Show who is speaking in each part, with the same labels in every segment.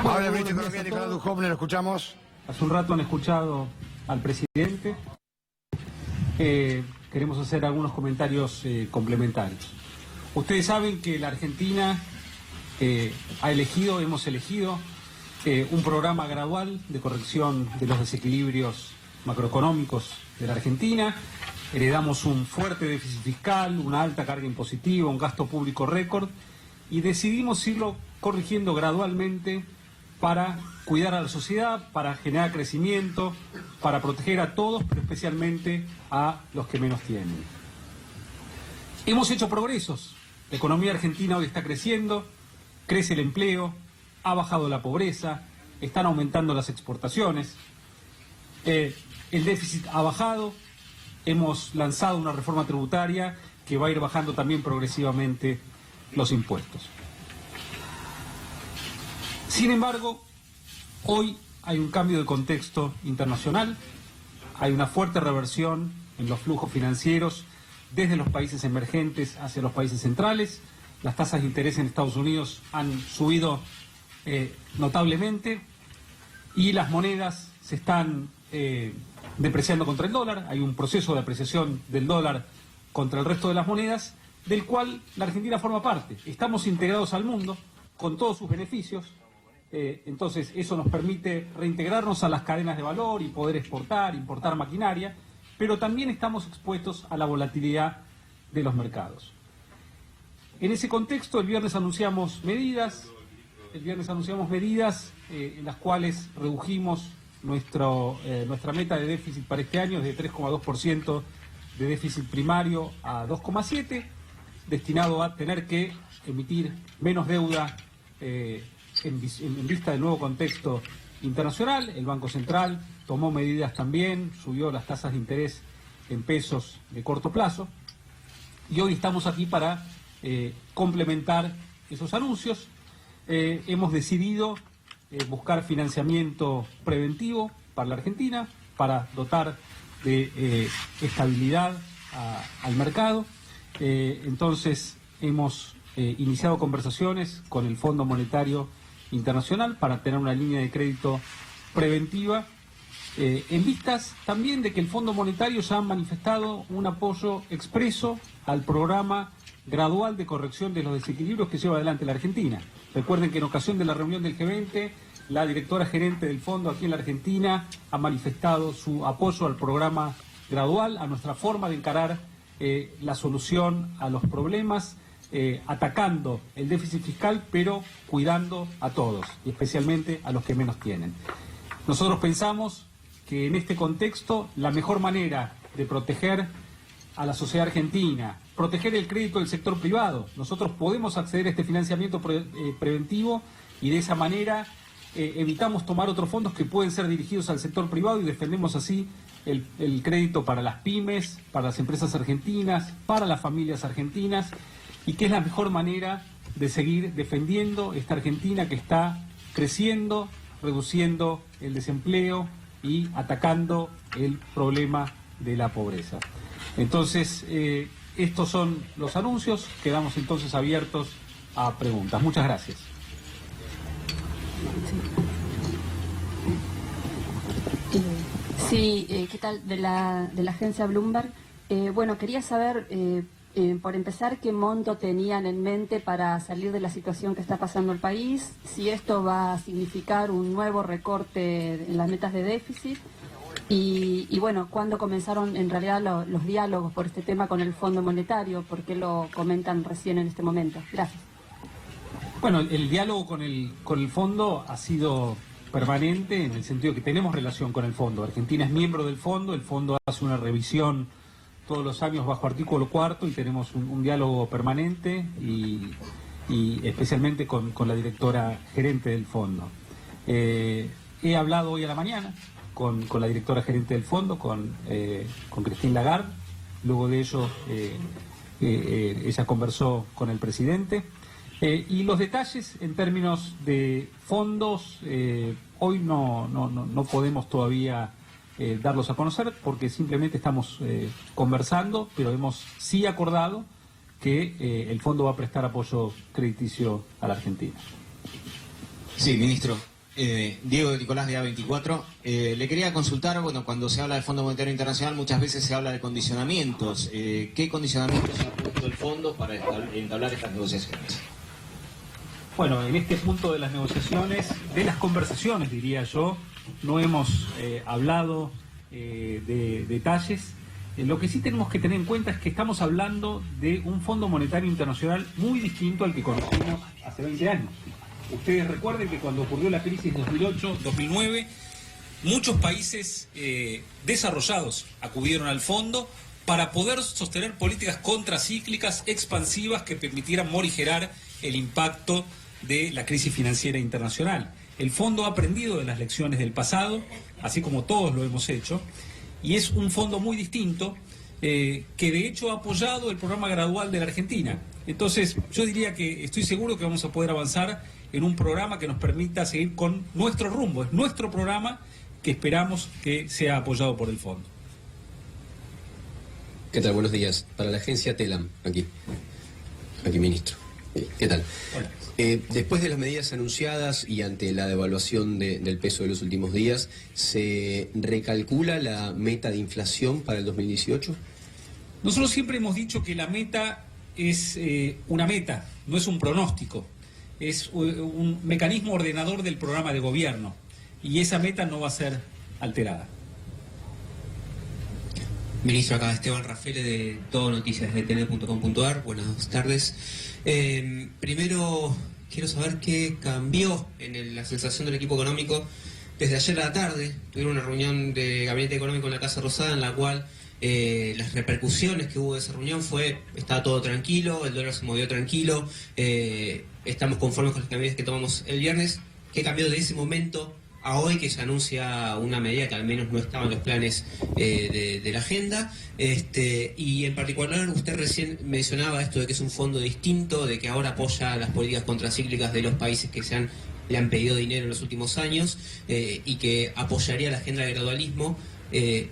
Speaker 1: Ahora el ministro de Economía, Nicolás Dujovne, lo escuchamos.
Speaker 2: Hace un rato han escuchado al presidente. Queremos hacer algunos comentarios complementarios. Ustedes saben que la Argentina hemos elegido un programa gradual de corrección de los desequilibrios macroeconómicos de la Argentina. Heredamos un fuerte déficit fiscal, una alta carga impositiva, un gasto público récord, y decidimos irlo corrigiendo gradualmente para cuidar a la sociedad, para generar crecimiento, para proteger a todos, pero especialmente a los que menos tienen. Hemos hecho progresos. La economía argentina hoy está creciendo, crece el empleo, ha bajado la pobreza, están aumentando las exportaciones, el déficit ha bajado, hemos lanzado una reforma tributaria que va a ir bajando también progresivamente los impuestos. Sin embargo, hoy hay un cambio de contexto internacional, hay una fuerte reversión en los flujos financieros desde los países emergentes hacia los países centrales. Las tasas de interés en Estados Unidos han subido notablemente y las monedas se están depreciando contra el dólar. Hay un proceso de apreciación del dólar contra el resto de las monedas, del cual la Argentina forma parte. Estamos integrados al mundo con todos sus beneficios. Entonces eso nos permite reintegrarnos a las cadenas de valor y poder exportar, importar maquinaria, pero también estamos expuestos a la volatilidad de los mercados. En ese contexto, el viernes anunciamos medidas en las cuales redujimos nuestra meta de déficit para este año de 3,2% de déficit primario a 2,7%, destinado a tener que emitir menos deuda en vista del nuevo contexto internacional. El Banco Central tomó medidas también, subió las tasas de interés en pesos de corto plazo, y hoy estamos aquí para complementar esos anuncios. Hemos decidido buscar financiamiento preventivo para la Argentina, para dotar de estabilidad al mercado. Entonces hemos iniciado conversaciones con el Fondo Monetario Internacional para tener una línea de crédito preventiva, en vistas también de que el Fondo Monetario ya ha manifestado un apoyo expreso al programa gradual de corrección de los desequilibrios que lleva adelante la Argentina. Recuerden que en ocasión de la reunión del G20, la directora gerente del fondo aquí en la Argentina ha manifestado su apoyo al programa gradual, a nuestra forma de encarar la solución a los problemas, atacando el déficit fiscal, pero cuidando a todos, y especialmente a los que menos tienen. Nosotros pensamos que en este contexto la mejor manera de proteger a la sociedad argentina, proteger el crédito del sector privado, nosotros podemos acceder a este financiamiento preventivo, y de esa manera evitamos tomar otros fondos que pueden ser dirigidos al sector privado, y defendemos así el crédito para las pymes, para las empresas argentinas, para las familias argentinas, y que es la mejor manera de seguir defendiendo esta Argentina que está creciendo, reduciendo el desempleo y atacando el problema de la pobreza. Entonces, estos son los anuncios. Quedamos entonces abiertos a preguntas. Muchas gracias.
Speaker 3: Sí, ¿qué tal? De la agencia Bloomberg. Bueno, quería saber, por empezar, qué monto tenían en mente para salir de la situación que está pasando el país, si esto va a significar un nuevo recorte en las metas de déficit, y bueno, ¿cuándo comenzaron en realidad los diálogos por este tema con el Fondo Monetario? ¿Por qué lo comentan recién en este momento? Gracias.
Speaker 2: Bueno, el diálogo con el fondo ha sido permanente, en el sentido que tenemos relación con el fondo. Argentina es miembro del fondo, el fondo hace una revisión todos los años bajo artículo 4, y tenemos un diálogo permanente, y especialmente con la directora gerente del fondo. He hablado hoy a la mañana con la directora gerente del fondo, con Christine Lagarde. Luego de ello ella conversó con el presidente, y los detalles en términos de fondos hoy no podemos todavía darlos a conocer, porque simplemente estamos conversando, pero hemos sí acordado que el fondo va a prestar apoyo crediticio a la Argentina.
Speaker 4: Sí, ministro. Diego Nicolás de A24. Le quería consultar, bueno, cuando se habla del Fondo Monetario Internacional muchas veces se habla de condicionamientos. ¿Qué condicionamientos ha puesto el fondo para entablar estas negociaciones?
Speaker 2: Bueno, en este punto de las negociaciones, de las conversaciones, diría yo, no hemos hablado de detalles. Lo que sí tenemos que tener en cuenta es que estamos hablando de un Fondo Monetario Internacional muy distinto al que conocimos hace 20 años. Ustedes recuerden que cuando ocurrió la crisis 2008-2009, muchos países desarrollados acudieron al fondo para poder sostener políticas contracíclicas expansivas que permitieran morigerar el impacto de la crisis financiera internacional. El fondo ha aprendido de las lecciones del pasado, así como todos lo hemos hecho, y es un fondo muy distinto que de hecho ha apoyado el programa gradual de la Argentina. Entonces yo diría que estoy seguro que vamos a poder avanzar en un programa que nos permita seguir con nuestro rumbo. Es nuestro programa que esperamos que sea apoyado por el fondo.
Speaker 5: ¿Qué tal? Buenos días. Para la agencia TELAM, aquí ministro. ¿Qué tal?
Speaker 2: Hola.
Speaker 5: Después de las medidas anunciadas y ante la devaluación del peso de los últimos días, ¿se recalcula la meta de inflación para el 2018?
Speaker 2: Nosotros siempre hemos dicho que la meta es una meta, no es un pronóstico. Es un mecanismo ordenador del programa de gobierno y esa meta no va a ser alterada.
Speaker 6: Ministro, acá Esteban Rafael de Todo Noticias de tn.com.ar. Buenas tardes. Primero, quiero saber qué cambió en la sensación del equipo económico desde ayer a la tarde. Tuvieron una reunión de Gabinete Económico en la Casa Rosada en la cual las repercusiones que hubo de esa reunión estaba todo tranquilo, el dólar se movió tranquilo, estamos conformes con las medidas que tomamos el viernes. ¿Qué cambió de ese momento a hoy que se anuncia una medida que al menos no estaba en los planes de la agenda? Y en particular usted recién mencionaba esto de que es un fondo distinto, de que ahora apoya las políticas contracíclicas de los países que le han pedido dinero en los últimos años y que apoyaría la agenda del gradualismo.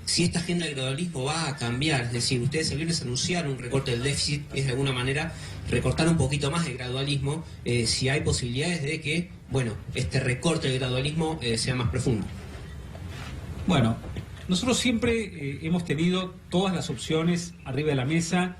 Speaker 6: Si esta agenda del gradualismo va a cambiar, es decir, ustedes el viernes anunciaron un recorte del déficit, es de alguna manera recortar un poquito más el gradualismo, si hay posibilidades de que, bueno, este recorte del gradualismo sea más profundo.
Speaker 2: Bueno, nosotros siempre hemos tenido todas las opciones arriba de la mesa,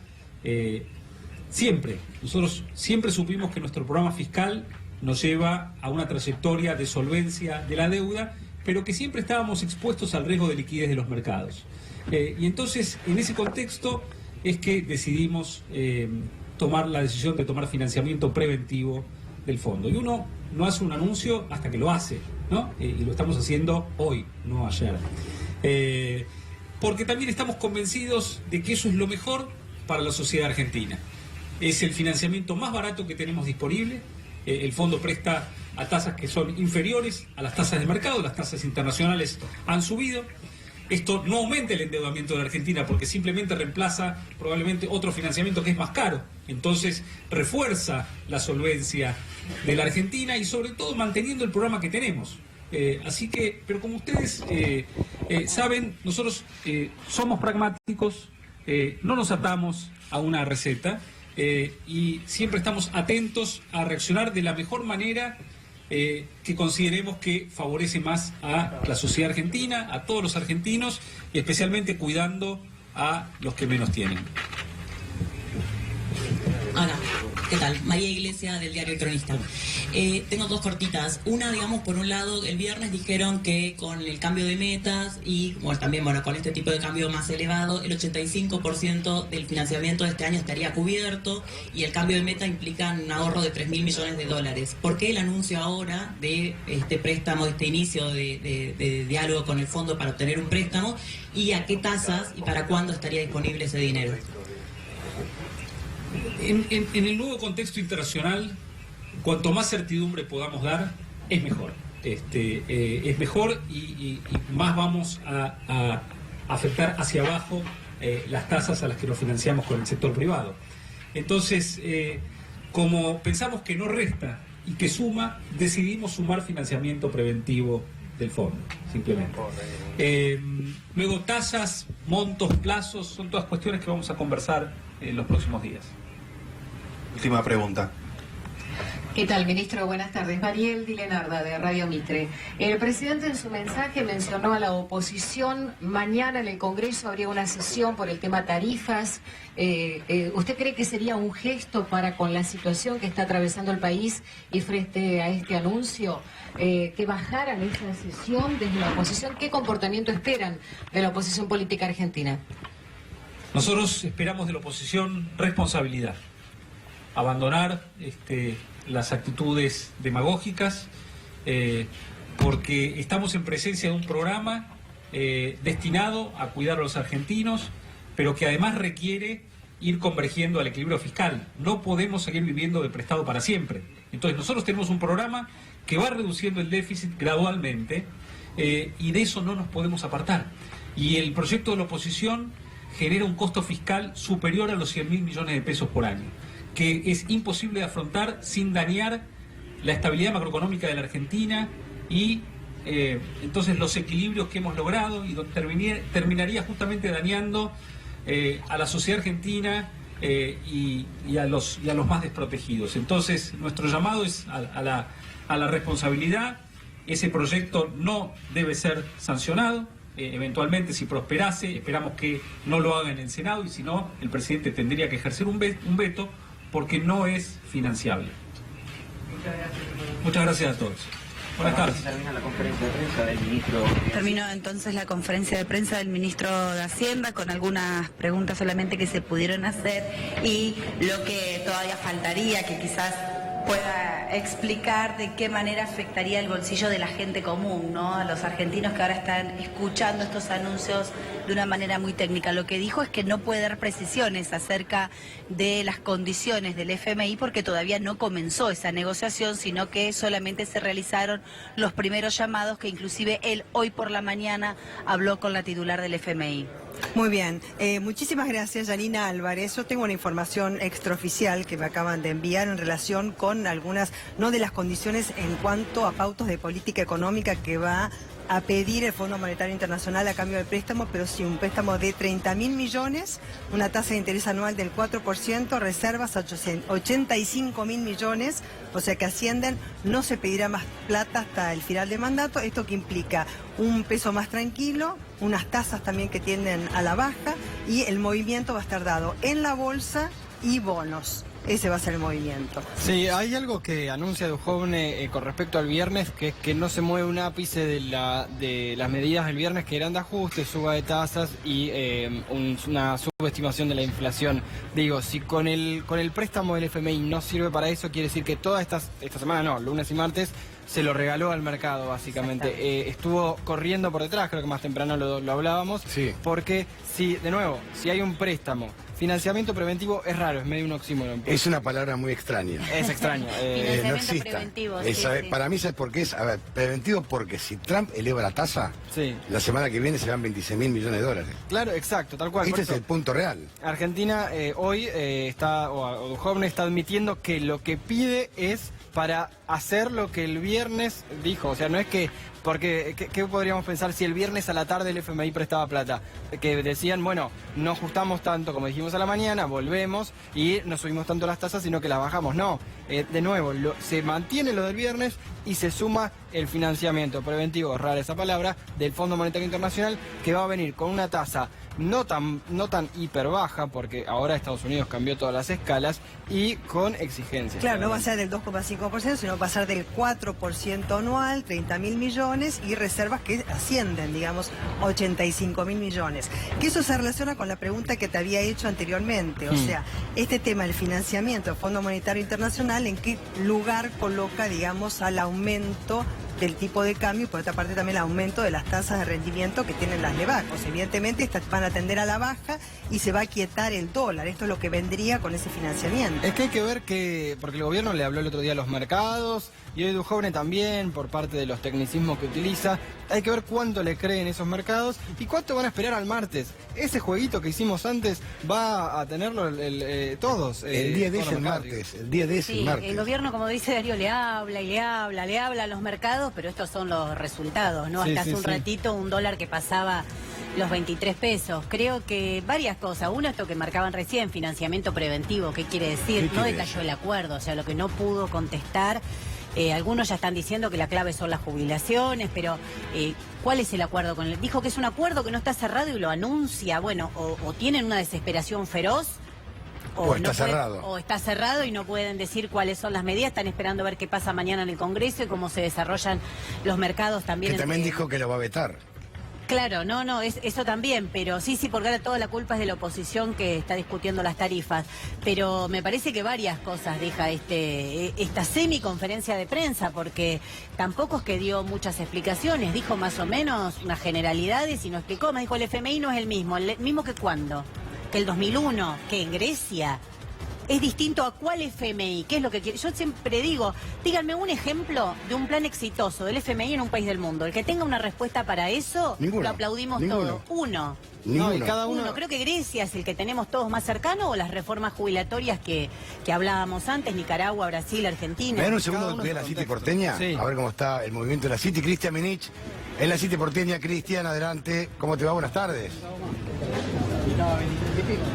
Speaker 2: siempre. Nosotros siempre supimos que nuestro programa fiscal nos lleva a una trayectoria de solvencia de la deuda, pero que siempre estábamos expuestos al riesgo de liquidez de los mercados. Y entonces, en ese contexto, es que decidimos tomar la decisión de tomar financiamiento preventivo del fondo. Y uno no hace un anuncio hasta que lo hace, ¿no? Y lo estamos haciendo hoy, no ayer. Porque también estamos convencidos de que eso es lo mejor para la sociedad argentina. Es el financiamiento más barato que tenemos disponible. El fondo presta a tasas que son inferiores a las tasas de mercado, las tasas internacionales han subido. Esto no aumenta el endeudamiento de la Argentina porque simplemente reemplaza probablemente otro financiamiento que es más caro. Entonces refuerza la solvencia de la Argentina y sobre todo manteniendo el programa que tenemos. Así que, pero como ustedes saben, nosotros somos pragmáticos, no nos atamos a una receta y siempre estamos atentos a reaccionar de la mejor manera que consideremos que favorece más a la sociedad argentina, a todos los argentinos y especialmente cuidando a los que menos tienen.
Speaker 7: Hola, ¿qué tal? María Iglesias del diario El Cronista. Tengo dos cortitas. Una, digamos, por un lado, el viernes dijeron que con el cambio de metas y también, con este tipo de cambio más elevado, el 85% del financiamiento de este año estaría cubierto y el cambio de meta implica un ahorro de 3.000 millones de dólares. ¿Por qué el anuncio ahora de este préstamo, este inicio de diálogo con el fondo para obtener un préstamo y a qué tasas y para cuándo estaría disponible ese dinero?
Speaker 2: En el nuevo contexto internacional, cuanto más certidumbre podamos dar, es mejor. Es mejor y más vamos a afectar hacia abajo las tasas a las que nos financiamos con el sector privado. Entonces, como pensamos que no resta y que suma, decidimos sumar financiamiento preventivo del fondo, simplemente. Luego, tasas, montos, plazos, son todas cuestiones que vamos a conversar en los próximos días.
Speaker 8: Última pregunta. ¿Qué tal, ministro? Buenas tardes. Mariel Dilenarda, de Radio Mitre. El presidente en su mensaje mencionó a la oposición. Mañana en el Congreso habría una sesión por el tema tarifas. ¿Usted cree que sería un gesto para, con la situación que está atravesando el país y frente a este anuncio, que bajaran esa sesión desde la oposición? ¿Qué comportamiento esperan de la oposición política argentina?
Speaker 2: Nosotros esperamos de la oposición responsabilidad, abandonar las actitudes demagógicas, porque estamos en presencia de un programa destinado a cuidar a los argentinos, pero que además requiere ir convergiendo al equilibrio fiscal. No podemos seguir viviendo de prestado para siempre. Entonces nosotros tenemos un programa que va reduciendo el déficit gradualmente, y de eso no nos podemos apartar. Y el proyecto de la oposición genera un costo fiscal superior a los 100.000 millones de pesos por año, que es imposible de afrontar sin dañar la estabilidad macroeconómica de la Argentina y entonces los equilibrios que hemos logrado, y terminaría justamente dañando a la sociedad argentina y a los más desprotegidos. Entonces nuestro llamado es a la responsabilidad. Ese proyecto no debe ser sancionado. Eventualmente, si prosperase, esperamos que no lo haga en el Senado, y si no, el presidente tendría que ejercer un veto, porque no es financiable. Muchas gracias a todos. Buenas tardes.
Speaker 9: Termina la conferencia de prensa del ministro.
Speaker 10: Terminó entonces la conferencia de prensa del ministro de Hacienda, con algunas preguntas solamente que se pudieron hacer, y lo que todavía faltaría, que quizás pueda explicar de qué manera afectaría el bolsillo de la gente común, ¿no? A los argentinos que ahora están escuchando estos anuncios de una manera muy técnica. Lo que dijo es que no puede dar precisiones acerca de las condiciones del FMI, porque todavía no comenzó esa negociación, sino que solamente se realizaron los primeros llamados, que inclusive él hoy por la mañana habló con la titular del FMI.
Speaker 11: Muy bien, muchísimas gracias, Yanina Álvarez. Yo tengo una información extraoficial que me acaban de enviar en relación con algunas, no de las condiciones en cuanto a pautas de política económica que va a pedir el Fondo Monetario Internacional a cambio del préstamo, pero sí un préstamo de 30.000 millones, una tasa de interés anual del 4%, reservas a 85.000 millones, o sea que ascienden, no se pedirá más plata hasta el final del mandato. Esto que implica un peso más tranquilo, unas tasas también que tienden a la baja, y el movimiento va a estar dado en la bolsa y bonos. Ese va a ser el movimiento.
Speaker 12: Sí, hay algo que anuncia Duhovne con respecto al viernes, que es que no se mueve un ápice de las medidas del viernes, que eran de ajuste, suba de tasas y una subestimación de la inflación. Digo, si con el préstamo del FMI no sirve para eso, quiere decir que toda esta semana, no, lunes y martes, se lo regaló al mercado, básicamente. Estuvo corriendo por detrás, creo que más temprano lo hablábamos, sí. Porque si hay un préstamo, financiamiento preventivo es raro, es medio un oxímoron.
Speaker 1: Es una palabra muy extraña.
Speaker 12: Es extraño.
Speaker 1: No existe.
Speaker 10: Preventivo,
Speaker 1: sí. Para mí, ¿sabes por qué es? A ver, preventivo porque si Trump eleva la tasa, sí, la semana que viene se van 26.000 millones de dólares.
Speaker 12: Claro, exacto, tal cual.
Speaker 1: Este es el punto real.
Speaker 12: Argentina hoy o Duhovne está admitiendo que lo que pide es para hacer lo que el viernes dijo. O sea, no es que... Porque, ¿qué podríamos pensar si el viernes a la tarde el FMI prestaba plata? Que decían, bueno, no ajustamos tanto como dijimos a la mañana, volvemos y no subimos tanto las tasas, sino que las bajamos. No, de nuevo, se mantiene lo del viernes y se suma el financiamiento preventivo, rara esa palabra, del Fondo Monetario Internacional, que va a venir con una tasa no tan hiper baja, porque ahora Estados Unidos cambió todas las escalas, y con exigencias.
Speaker 11: Claro, no va a ser del 2,5%, sino va a ser del 4% anual, 30.000 millones, y reservas que ascienden, digamos, 85.000 millones. Que eso se relaciona con la pregunta que te había hecho anteriormente. O sea, este tema del financiamiento del Fondo Monetario Internacional, ¿en qué lugar coloca, digamos, al aumento del tipo de cambio, y por otra parte también el aumento de las tasas de rendimiento que tienen las Levacos? Evidentemente estas van a tender a la baja y se va a quietar el dólar. Esto es lo que vendría con ese financiamiento.
Speaker 12: Es que hay que ver porque el gobierno le habló el otro día a los mercados, y hoy Duhovne también, por parte de los tecnicismos que utiliza. Hay que ver cuánto le creen esos mercados y cuánto van a esperar al martes. Ese jueguito que hicimos antes va a tenerlo todos.
Speaker 1: El día de ese martes. El día de ese martes.
Speaker 13: El gobierno, como dice Darío, le habla a los mercados, pero estos son los resultados, ¿no? Hasta hace un ratito un dólar que pasaba los 23 pesos. Creo que varias cosas. Uno, esto que marcaban recién, financiamiento preventivo. ¿Qué quiere decir? No detalló el acuerdo, o sea, lo que no pudo contestar. Algunos ya están diciendo que la clave son las jubilaciones, pero ¿cuál es el acuerdo con él? Dijo que es un acuerdo que no está cerrado y lo anuncia. Bueno, o tienen una desesperación feroz,
Speaker 1: o está cerrado.
Speaker 13: O está cerrado y no pueden decir cuáles son las medidas. Están esperando a ver qué pasa mañana en el Congreso y cómo se desarrollan los mercados también.
Speaker 1: Que también dijo que lo va a vetar.
Speaker 13: Claro, no, eso también, pero sí, porque ahora toda la culpa es de la oposición que está discutiendo las tarifas. Pero me parece que varias cosas deja esta semiconferencia de prensa, porque tampoco es que dio muchas explicaciones, dijo más o menos unas generalidades y no explicó. Me dijo, el FMI no es el mismo que cuándo, que el 2001, que en Grecia. Es distinto a cuál FMI, qué es lo que quiere. Yo siempre digo, díganme un ejemplo de un plan exitoso del FMI en un país del mundo. El que tenga una respuesta para eso, lo aplaudimos todos. Uno.
Speaker 12: No, y cada uno.
Speaker 13: Creo que Grecia es el que tenemos todos más cercano, o las reformas jubilatorias que hablábamos antes, Nicaragua, Brasil, Argentina.
Speaker 1: ¿Me dan un segundo de la City porteña? Sí. A ver cómo está el movimiento de la City. Cristian Minich, en la City porteña. Cristian, adelante. ¿Cómo te va? Buenas tardes.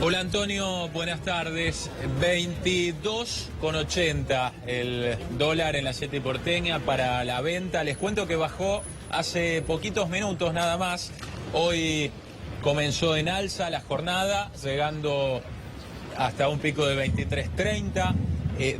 Speaker 14: Hola Antonio, buenas tardes. 22,80 el dólar en la City porteña para la venta. Les cuento que bajó hace poquitos minutos nada más. Hoy comenzó en alza la jornada, llegando hasta un pico de 23,30.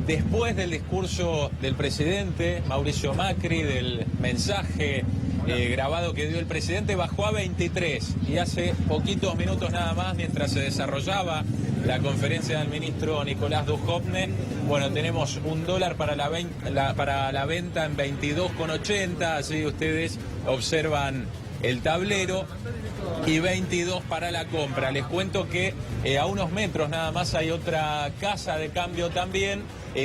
Speaker 14: Después del discurso del presidente Mauricio Macri, del mensaje grabado que dio el presidente, bajó a 23 y hace poquitos minutos nada más, mientras se desarrollaba la conferencia del ministro Nicolás Dujovne, bueno, tenemos un dólar para la venta en 22,80, así ustedes observan el tablero, y 22 para la compra. Les cuento que a unos metros nada más hay otra casa de cambio también,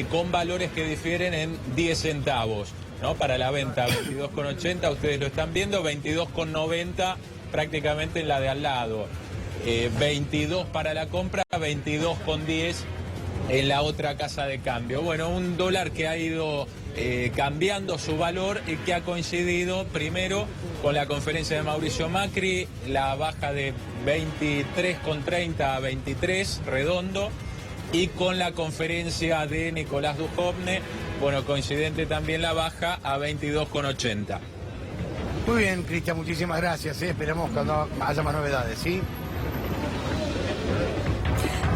Speaker 14: con valores que difieren en 10 centavos. ¿No? Para la venta, 22,80, ustedes lo están viendo, 22,90 prácticamente en la de al lado. 22 para la compra, 22,10 en la otra casa de cambio. Bueno, un dólar que ha ido cambiando su valor y que ha coincidido primero con la conferencia de Mauricio Macri, la baja de 23,30 a 23, redondo, y con la conferencia de Nicolás Dujovne, bueno, coincidente también la baja a 22,80.
Speaker 1: Muy bien, Cristian, muchísimas gracias. Esperamos cuando haya más novedades, ¿sí?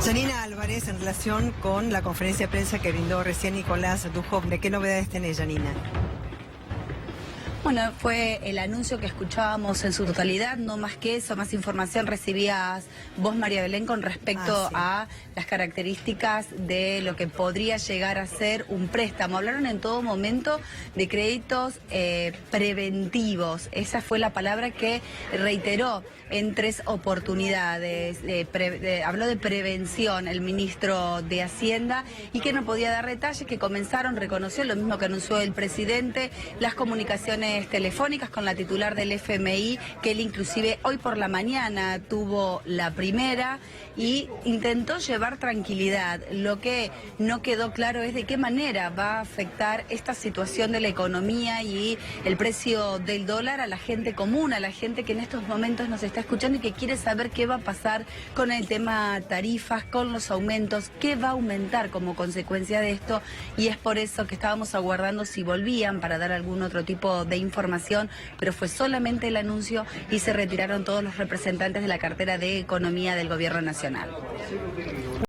Speaker 11: Janina Álvarez, en relación con la conferencia de prensa que brindó recién Nicolás Dujovne, ¿qué novedades tenés, Janina?
Speaker 10: Bueno, fue el anuncio que escuchábamos en su totalidad, no más que eso, más información recibías vos, María Belén, con respecto a las características de lo que podría llegar a ser un préstamo. Hablaron en todo momento de créditos preventivos, esa fue la palabra que reiteró en 3 oportunidades. Habló de prevención el ministro de Hacienda y que no podía dar detalles, que comenzaron, reconoció lo mismo que anunció el presidente, las comunicaciones telefónicas con la titular del FMI, que él inclusive hoy por la mañana tuvo la primera y intentó llevar tranquilidad. Lo que no quedó claro es de qué manera va a afectar esta situación de la economía y el precio del dólar a la gente común, a la gente que en estos momentos nos está escuchando y que quiere saber qué va a pasar con el tema tarifas, con los aumentos, qué va a aumentar como consecuencia de esto, y es por eso que estábamos aguardando si volvían para dar algún otro tipo de información, pero fue solamente el anuncio y se retiraron todos los representantes de la cartera de Economía del Gobierno Nacional.